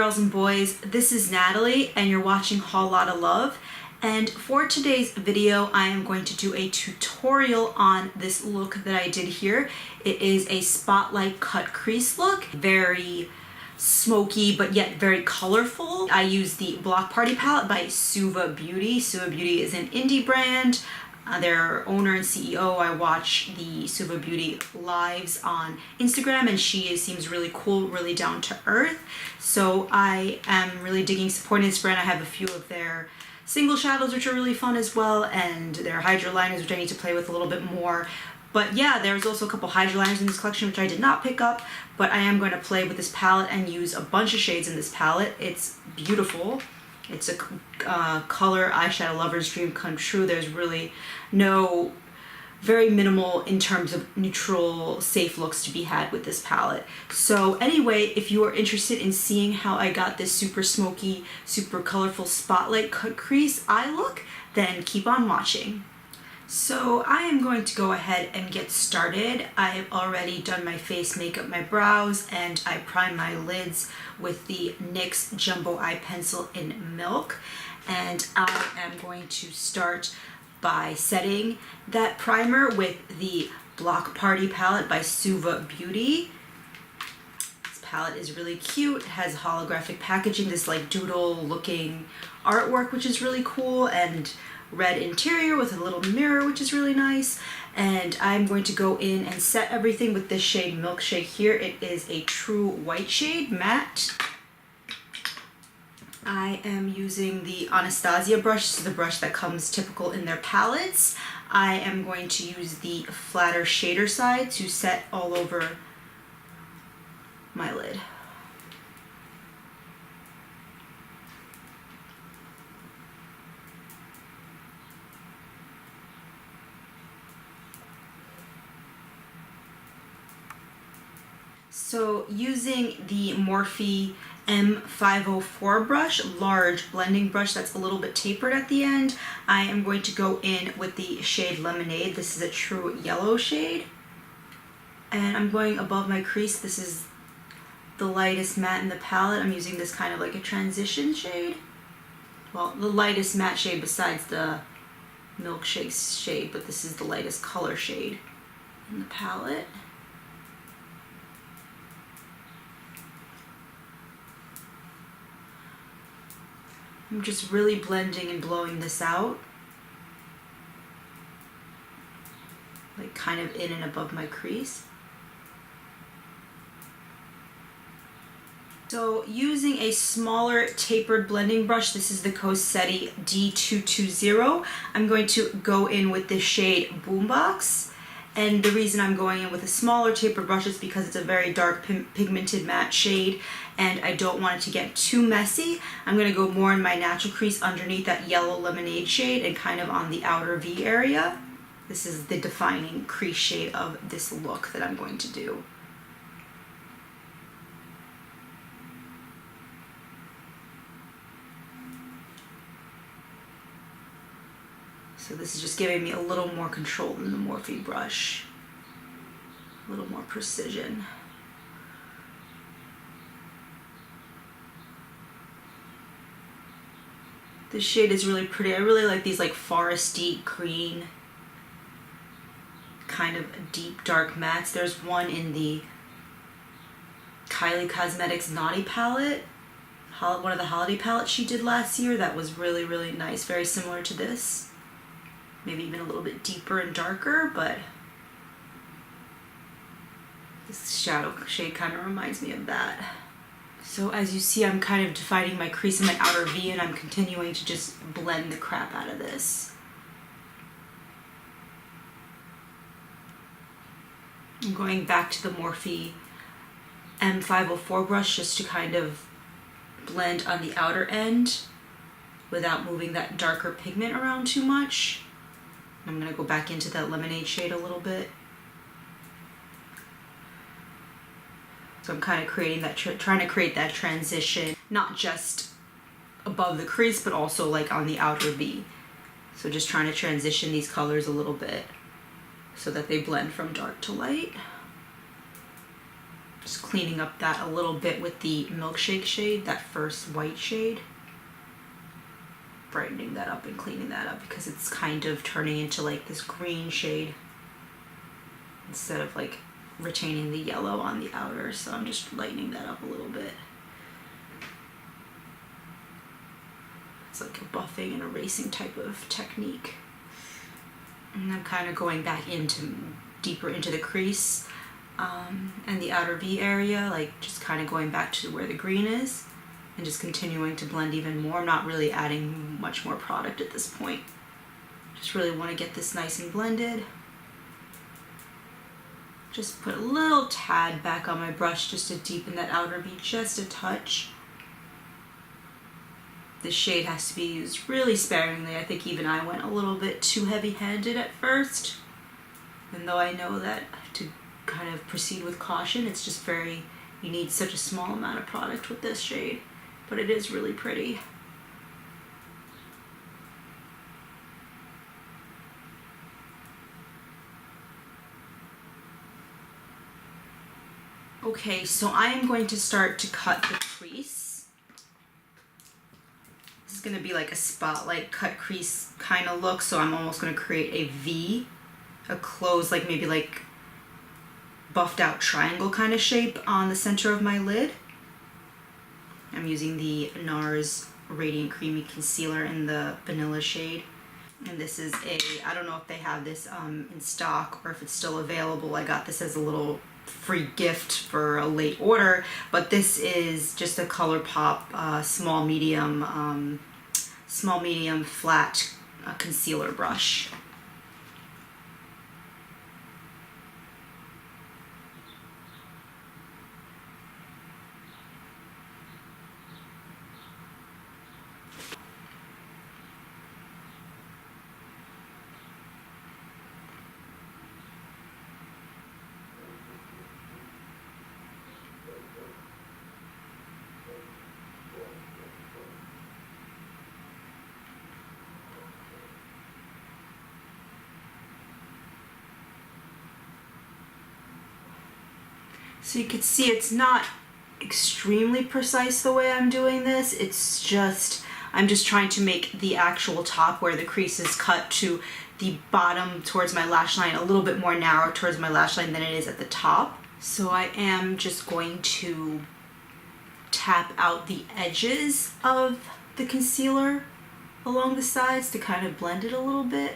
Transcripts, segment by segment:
girls and boys, this is Natalie and you're watching Whole Lotta Love. And for today's video, I am going to do a tutorial on this look that I did here. It is a spotlight cut crease look, very smoky but yet very colorful. I use the Block Party palette by Suva Beauty. Suva Beauty is an indie brand. Their owner and CEO, I watch the Suva Beauty lives on Instagram, and she seems really cool, really down to earth. So I am really digging supporting this brand. I have a few of their single shadows, which are really fun as well, and their hydro liners, which I need to play with a little bit more. But yeah, there's also a couple hydro liners in this collection, which I did not pick up, but I am going to play with this palette and use a bunch of shades in this palette. It's beautiful. It's a color eyeshadow lover's dream come true. There's really very minimal in terms of neutral, safe looks to be had with this palette. So anyway, if you are interested in seeing how I got this super smoky, super colorful spotlight cut crease eye look, then keep on watching. So I am going to go ahead and get started. I have already done my face makeup, my brows, and I prime my lids with the NYX Jumbo Eye Pencil in Milk. And I am going to start by setting that primer with the Block Party palette by Suva Beauty. This palette is really cute. It has holographic packaging, this like doodle looking artwork, which is really cool, and red interior with a little mirror, which is really nice. And I'm going to go in and set everything with this shade Milkshake here. It is a true white shade, matte. I am using the Anastasia brush. This is the brush that comes typical in their palettes. I am going to use the flatter shader side to set all over my lid. So using the Morphe M504 brush, large blending brush that's a little bit tapered at the end, I am going to go in with the shade Lemonade. This is a true yellow shade. And I'm going above my crease. This is the lightest matte in the palette. I'm using this kind of like a transition shade. Well, the lightest matte shade besides the Milkshake shade, but this is the lightest color shade in the palette. I'm just really blending and blowing this out, like kind of in and above my crease. So using a smaller tapered blending brush, this is the Cozzette D220, I'm going to go in with the shade Boombox. And the reason I'm going in with a smaller tapered brush is because it's a very dark pigmented matte shade and I don't want it to get too messy. I'm going to go more in my natural crease underneath that yellow Lemonade shade and kind of on the outer V area. This is the defining crease shade of this look that I'm going to do. So this is just giving me a little more control than the Morphe brush, a little more precision. This shade is really pretty. I really like these like foresty green, kind of deep dark mattes. There's one in the Kylie Cosmetics Naughty palette, one of the holiday palettes she did last year that was really, really nice, very similar to this. Maybe even a little bit deeper and darker, but this shadow shade kind of reminds me of that. So as you see, I'm kind of defining my crease in my outer V, and I'm continuing to just blend the crap out of this. I'm going back to the Morphe M504 brush just to kind of blend on the outer end without moving that darker pigment around too much. I'm going to go back into that Lemonade shade a little bit. So I'm kind of creating that, trying to create that transition, not just above the crease, but also like on the outer V. So just trying to transition these colors a little bit so that they blend from dark to light. Just cleaning up that a little bit with the Milkshake shade, that first white shade. Brightening that up and cleaning that up because it's kind of turning into like this green shade instead of like retaining the yellow on the outer. So I'm just lightening that up a little bit. It's like a buffing and erasing type of technique. And I'm kind of going back deeper into the crease and the outer V area, like just kind of going back to where the green is and just continuing to blend even more. I'm not really adding much more product at this point. Just really want to get this nice and blended. Just put a little tad back on my brush just to deepen that outer V just a touch. This shade has to be used really sparingly. I think even I went a little bit too heavy-handed at first. And though I know that to kind of proceed with caution, it's just you need such a small amount of product with this shade. But it is really pretty. Okay, so I am going to start to cut the crease. This is gonna be like a spotlight cut crease kind of look, so I'm almost gonna create a V, a closed, like maybe like buffed out triangle kind of shape on the center of my lid. I'm using the NARS Radiant Creamy Concealer in the vanilla shade. And this is I don't know if they have this in stock or if it's still available. I got this as a little free gift for a late order, but this is just a Colourpop small medium flat concealer brush. So you can see it's not extremely precise the way I'm doing this. It's just, I'm just trying to make the actual top where the crease is cut to the bottom towards my lash line a little bit more narrow towards my lash line than it is at the top. So I am just going to tap out the edges of the concealer along the sides to kind of blend it a little bit.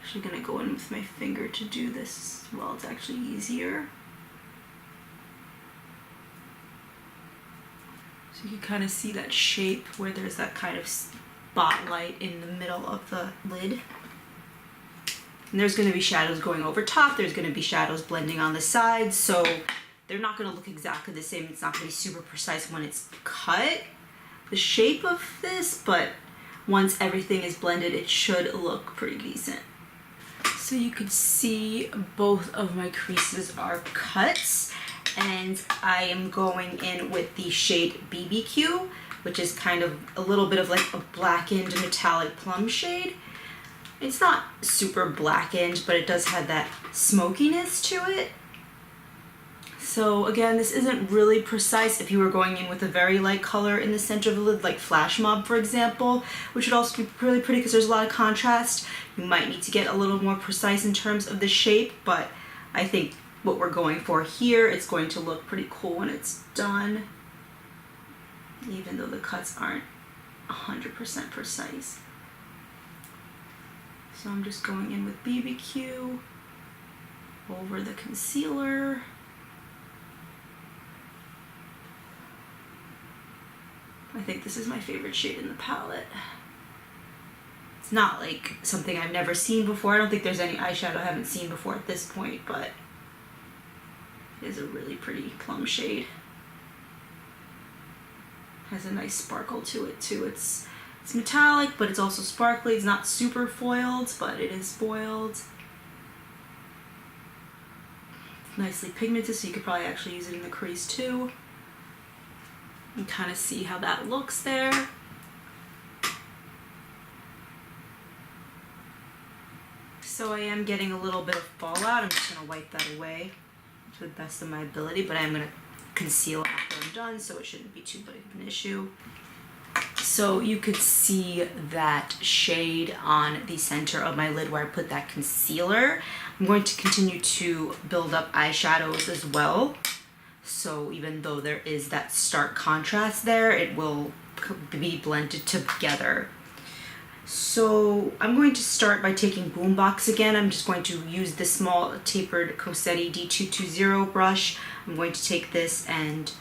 Actually gonna go in with my finger to do this as well. It's actually easier. So you can kind of see that shape where there's that kind of spotlight in the middle of the lid. And there's gonna be shadows going over top. There's gonna be shadows blending on the sides. So they're not gonna look exactly the same. It's not gonna be super precise when it's cut, the shape of this, but once everything is blended, it should look pretty decent. So you can see both of my creases are cut, and I am going in with the shade BBQ, which is kind of a little bit of like a blackened metallic plum shade. It's not super blackened, but it does have that smokiness to it. So again, this isn't really precise. If you were going in with a very light color in the center of the lid, like Flash Mob, for example, which would also be really pretty because there's a lot of contrast, you might need to get a little more precise in terms of the shape, but I think what we're going for here, it's going to look pretty cool when it's done, even though the cuts aren't 100% precise. So I'm just going in with BBQ over the concealer. I think this is my favorite shade in the palette. It's not like something I've never seen before. I don't think there's any eyeshadow I haven't seen before at this point, but it is a really pretty plum shade. Has a nice sparkle to it too. It's metallic, but it's also sparkly. It's not super foiled, but it is foiled. It's nicely pigmented, so you could probably actually use it in the crease too. And kind of see how that looks there. So I am getting a little bit of fallout. I'm just gonna wipe that away to the best of my ability, but I'm gonna conceal after I'm done, so it shouldn't be too big of an issue. So you could see that shade on the center of my lid where I put that concealer. I'm going to continue to build up eyeshadows as well. So even though there is that stark contrast there, it will be blended together. So I'm going to start by taking Boombox again. I'm just going to use the small tapered Cozzette D220 brush. I'm going to take this and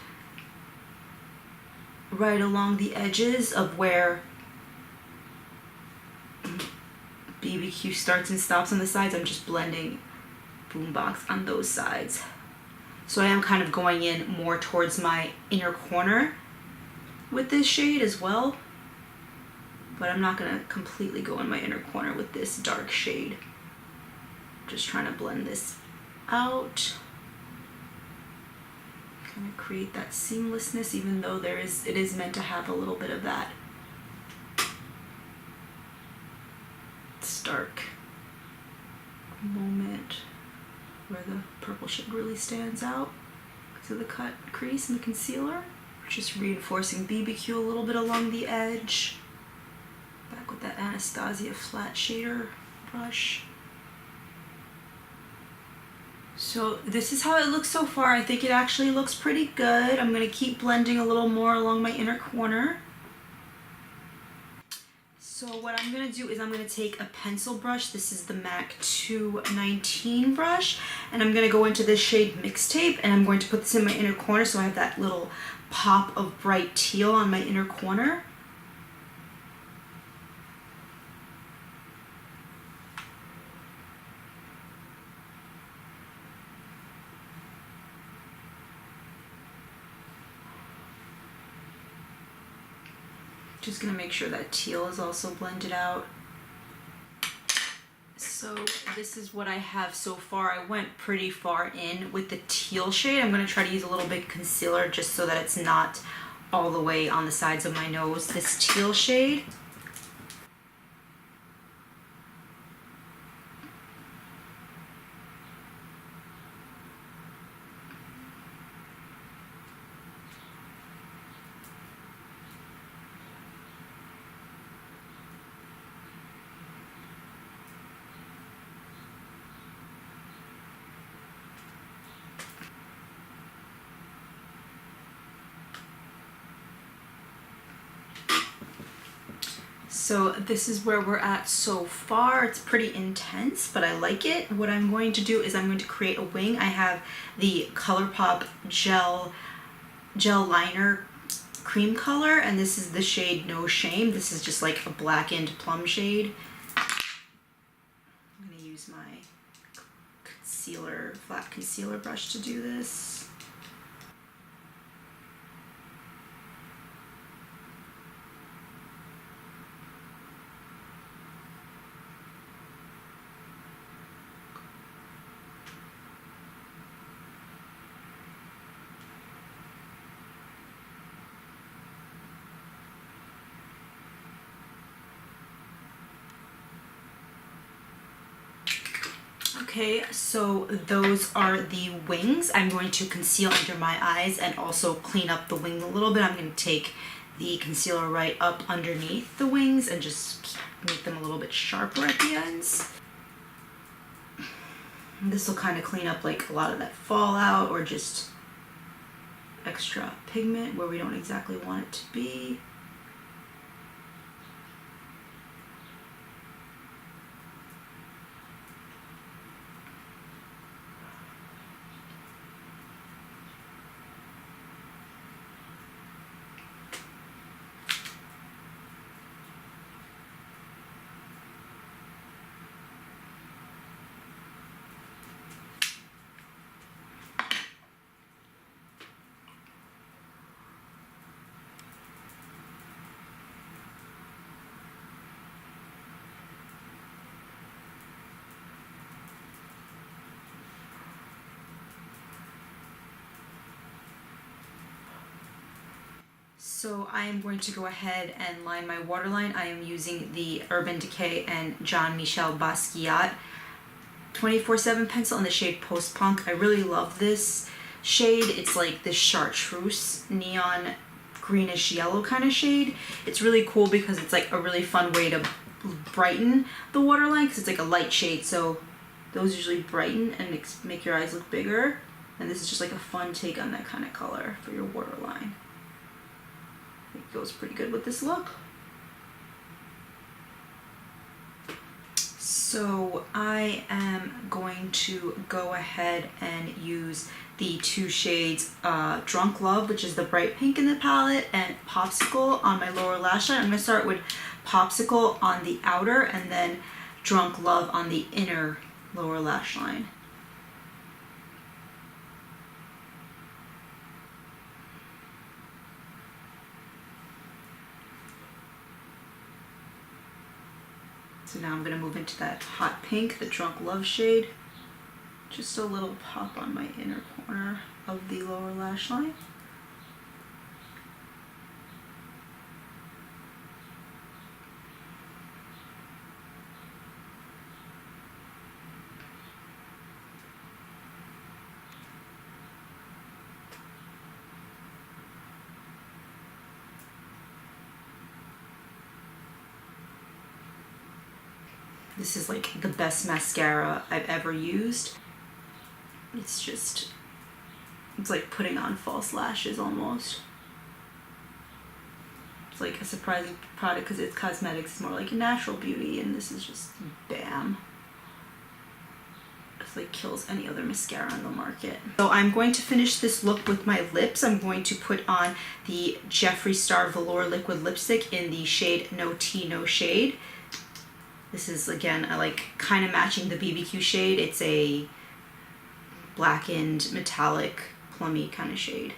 right along the edges of where BBQ starts and stops on the sides, I'm just blending Boombox on those sides. So I am kind of going in more towards my inner corner with this shade as well, but I'm not gonna completely go in my inner corner with this dark shade. Just trying to blend this out. Kind of create that seamlessness, even though it is meant to have a little bit of that stark moment where the purple shade really stands out because of the cut crease and the concealer. Just reinforcing BBQ a little bit along the edge. Back with that Anastasia flat shader brush. So this is how it looks so far. I think it actually looks pretty good. I'm gonna keep blending a little more along my inner corner. So what I'm gonna do is I'm gonna take a pencil brush. This is the MAC 219 brush, and I'm gonna go into this shade Mixtape, and I'm going to put this in my inner corner so I have that little pop of bright teal on my inner corner. Just gonna make sure that teal is also blended out. So this is what I have so far. I went pretty far in with the teal shade. I'm gonna try to use a little bit of concealer just so that it's not all the way on the sides of my nose. This teal shade. So this is where we're at so far. It's pretty intense, but I like it. What I'm going to do is I'm going to create a wing. I have the Colourpop gel liner cream color, and this is the shade No Shame. This is just like a blackened plum shade. I'm gonna use my flat concealer brush to do this. Okay, so those are the wings. I'm going to conceal under my eyes and also clean up the wing a little bit. I'm going to take the concealer right up underneath the wings and just make them a little bit sharper at the ends. This will kind of clean up like a lot of that fallout or just extra pigment where we don't exactly want it to be. So I am going to go ahead and line my waterline. I am using the Urban Decay and Michel Basquiat 24/7 pencil in the shade Post Punk. I really love this shade. It's like this chartreuse neon greenish yellow kind of shade. It's really cool because it's like a really fun way to brighten the waterline because it's like a light shade, so those usually brighten and make your eyes look bigger, and this is just like a fun take on that kind of color for your waterline. It goes pretty good with this look. So I am going to go ahead and use the two shades Drunk Love, which is the bright pink in the palette, and Popsicle on my lower lash line. I'm going to start with Popsicle on the outer and then Drunk Love on the inner lower lash line. So now I'm going to move into that hot pink, the Drunk Love shade. Just a little pop on my inner corner of the lower lash line. This is like the best mascara I've ever used. It's like putting on false lashes almost. It's like a surprising product because it's cosmetics, it's more like natural beauty, and this is just bam. It's like kills any other mascara on the market. So I'm going to finish this look with my lips. I'm going to put on the Jeffree Star Velour Liquid Lipstick in the shade No Tea No Shade. This is, again, I like kind of matching the BBQ shade. It's a blackened, metallic, plummy kind of shade.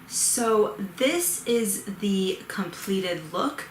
So this is the completed look.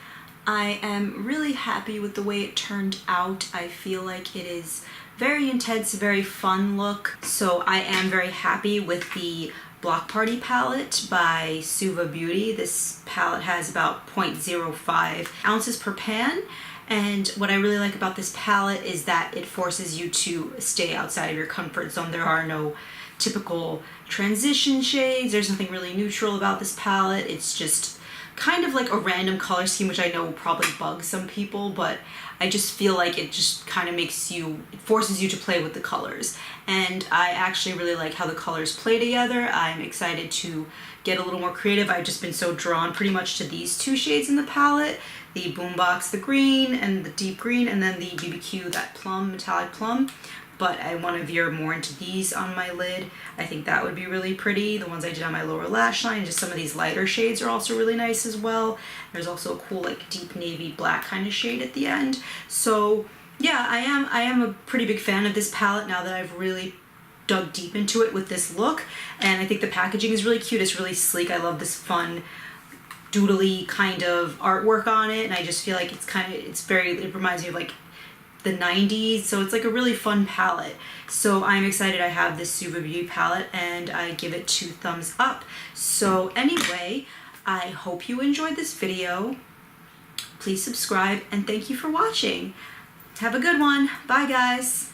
I am really happy with the way it turned out. I feel like it is very intense, very fun look. So I am very happy with the Block Party palette by Suva Beauty. This palette has about 0.05 ounces per pan. And what I really like about this palette is that it forces you to stay outside of your comfort zone. There are no typical transition shades. There's nothing really neutral about this palette. It's just kind of like a random color scheme, which I know will probably bug some people, but I just feel like it just kind of makes you, it forces you to play with the colors. And I actually really like how the colors play together. I'm excited to get a little more creative. I've just been so drawn pretty much to these two shades in the palette, the Boombox, the green, and the deep green, and then the BBQ, that plum, metallic plum. But I want to veer more into these on my lid. I think that would be really pretty. The ones I did on my lower lash line, just some of these lighter shades are also really nice as well. There's also a cool like deep navy black kind of shade at the end. So yeah, I am a pretty big fan of this palette now that I've really dug deep into it with this look. And I think the packaging is really cute. It's really sleek. I love this fun doodly kind of artwork on it. And I just feel like it reminds me of like the 90s, so it's like a really fun palette. So I'm excited I have this Suva Beauty palette, and I give it 2 thumbs up. So anyway, I hope you enjoyed this video. Please subscribe, and thank you for watching. Have a good one. Bye guys.